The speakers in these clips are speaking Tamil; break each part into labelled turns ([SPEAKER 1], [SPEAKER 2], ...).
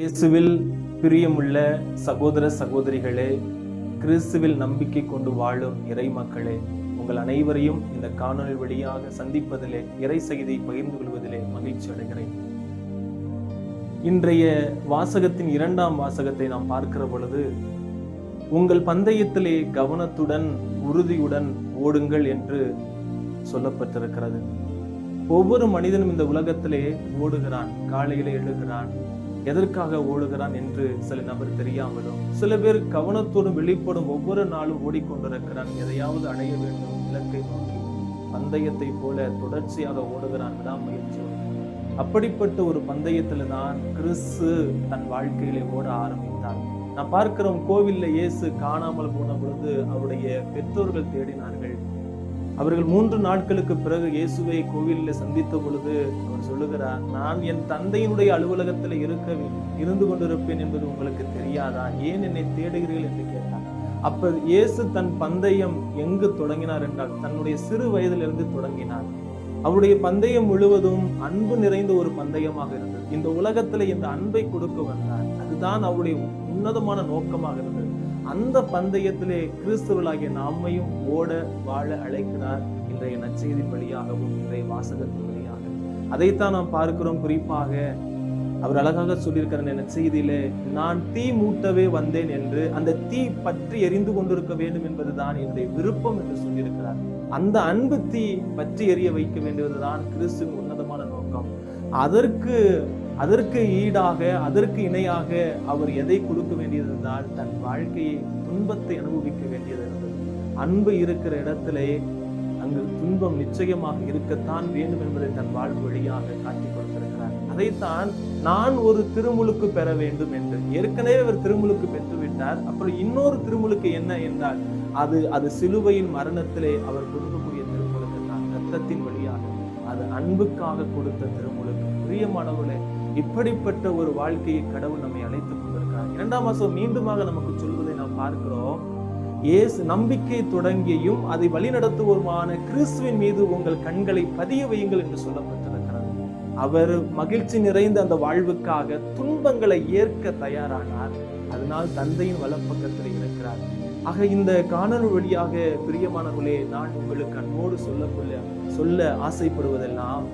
[SPEAKER 1] இயேசுவில் பிரியமுள்ள சகோதர சகோதரிகளே, கிறிஸ்துவில் நம்பிக்கை கொண்டு வாழும் இறை மக்களே, உங்கள் அனைவரையும் இந்த காணொளி வழியாக சந்திப்பதிலே, இறை செய்தியை பகிர்ந்து கொள்வதிலே மகிழ்ச்சி அடைகிறேன். இன்றைய வாசகத்தின் 2ஆம் வாசகத்தை நாம் பார்க்கிற பொழுது, உங்கள் பந்தயத்திலே கவனத்துடன் உறுதியுடன் ஓடுங்கள் என்று சொல்லப்பட்டிருக்கிறது. ஒவ்வொரு மனிதனும் இந்த உலகத்திலே ஓடுகிறான். காலையிலே எழுகிறான், எதற்காக ஓடுகிறான் என்று சில நபர் தெரியாமலும், சில பேர் கவனத்தோடும் வெளிப்படும் ஒவ்வொரு நாளும் ஓடிக்கொண்டிருக்கிறான். எதையாவது அடைய வேண்டும் இலக்கை நோக்கி பந்தயத்தை போல தொடர்ச்சியாக ஓடுகிறான் விடாமுயற்சியோடு. அப்படிப்பட்ட ஒரு பந்தயத்துல தான் கிறிஸ்து தன் வாழ்க்கையிலே ஓட ஆரம்பித்தார். நான் பார்க்கிறோம், கோவில்ல இயேசு காணாமல் போன பொழுது அவருடைய பெற்றோர்கள் தேடினார்கள். அவர்கள் 3 நாட்களுக்கு பிறகு இயேசுவை கோவிலில் சந்தித்த பொழுது அவர் சொல்லுகிறார், நான் என் தந்தையினுடைய அலுவலகத்தில் இருந்து கொண்டிருப்பேன் என்பது உங்களுக்கு தெரியாதா? ஏன் என்னை தேடுகிறீர்கள் என்று கேட்டார். அப்ப இயேசு தன் பந்தயம் எங்கு தொடங்கினார் என்றால், தன்னுடைய சிறு வயதிலிருந்து தொடங்கினார். அவருடைய பந்தயம் முழுவதும் அன்பு நிறைந்த ஒரு பந்தயமாக இருந்தது. இந்த உலகத்துல இந்த அன்பை கொடுக்க வந்தார். அதுதான் அவருடைய உன்னதமான நோக்கமாக இருந்தது. அந்த பந்தயத்திலே கிறிஸ்தவர்களாகிய நாமையும் ஓட வாழ அழைக்கிறார் இன்றைய நற்செய்தியின் வழியாகவும் இன்றைய வாசகத்தின் வழியாக. அதைத்தான் நாம் பார்க்கிறோம். குறிப்பாக அவர் அழகாக சொல்லியிருக்கிற நற்செய்தியிலே, நான் தீ மூட்டவே வந்தேன் என்று, அந்த தீ பற்றி எரிந்து கொண்டிருக்க வேண்டும் என்பதுதான் என்னுடைய விருப்பம் என்று சொல்லியிருக்கிறார். அந்த அன்பு தீ பற்றி எரிய வைக்க வேண்டியதுதான் கிறிஸ்துவின் உன்னதமான நோக்கம். அதற்கு ஈடாக, அதற்கு இணையாக அவர் எதை கொடுக்க வேண்டியதுதான் தன் வாழ்க்கையை, துன்பத்தை அனுபவிக்க வேண்டியது இருந்தது. அன்பு இருக்கிற இடத்திலே அங்கு துன்பம் நிச்சயமாக இருக்கத்தான் வேண்டும் என்பதை தன் வாழ்வு வழியாக காட்டிக் கொடுத்திருக்கிறார். அதைத்தான் நான் ஒரு திருமுழுக்கு பெற வேண்டும் என்று, ஏற்கனவே அவர் திருமுழுக்கு பெற்று விட்டார். அப்புறம் இன்னொரு திருமுழுக்கு என்ன என்றால், அது சிலுவையின் மரணத்திலே அவர் கொடுக்கக்கூடிய திருமுழுக்கு தான், இரத்தத்தின் வழியாக. அது அன்புக்காக கொடுத்த திருமுழுக்கு. பிரியமானவர்களே, இப்படிப்பட்ட ஒரு வாழ்க்கையை கடவுள் நம்மை அழைத்துக் கொண்டிருக்கிறார். 2ஆம் வாசகம் மீண்டுமாக நமக்கு சொல்வதை நாம் பார்க்கிறோம். இயேசு நம்பிக்கை தொடங்கியும் அதை வழிநடத்துவோருமான கிறிஸ்துவின் மீது உங்கள் கண்களை பதிய வையுங்கள் என்று சொல்லப்பட்டிருக்கிறது. அவர் மகிழ்ச்சி நிறைந்த அந்த வாழ்வுக்காக துன்பங்களை ஏற்க தயாரானார். அதனால் தந்தையின் வலப்பக்கத்தில் இருக்கிறார். ஆக இந்த காணொளி வழியாக பிரியமானவர்களே, நான் உங்களுக்கு அன்போடு சொல்ல ஆசைப்படுவதெல்லாம்,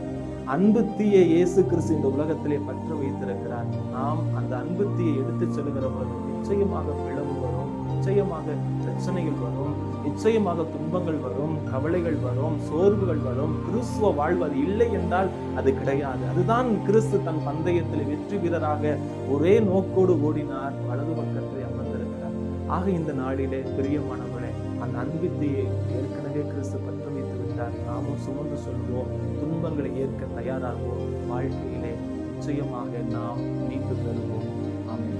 [SPEAKER 1] அன்பு தீயை இயேசு கிறிஸ்து இந்த உலகத்திலே பற்ற வைத்திருக்கிறார். நாம் அந்த அன்பு தீயை எடுத்துச் செல்கிற பொழுது நிச்சயமாக பிளவு வரும், நிச்சயமாக பிரச்சனைகள் வரும், நிச்சயமாக துன்பங்கள் வரும், கவலைகள் வரும், சோர்வுகள் வரும். கிறிஸ்துவ வாழ்வு அது இல்லை என்றால் அது கிடையாது. அதுதான் கிறிஸ்து தன் பந்தயத்தில் வெற்றி வீரராக ஒரே நோக்கோடு ஓடினார், வலது பக்கத்தில் அமர்ந்திருக்கிறார். ஆக இந்த நாளிலே பிரியமானவர்களே, அந்த அன்பு தீயை ஏற்கனவே கிறிஸ்து பற்ற வைத்து விட்டார். நாமும் சுமந்து சொல்வோம், துன்பங்களை ஏற்க தயாராகுவோம். வாழ்க்கையிலே நிச்சயமாக நாம் மீண்டு பெறுவோம். ஆமென்.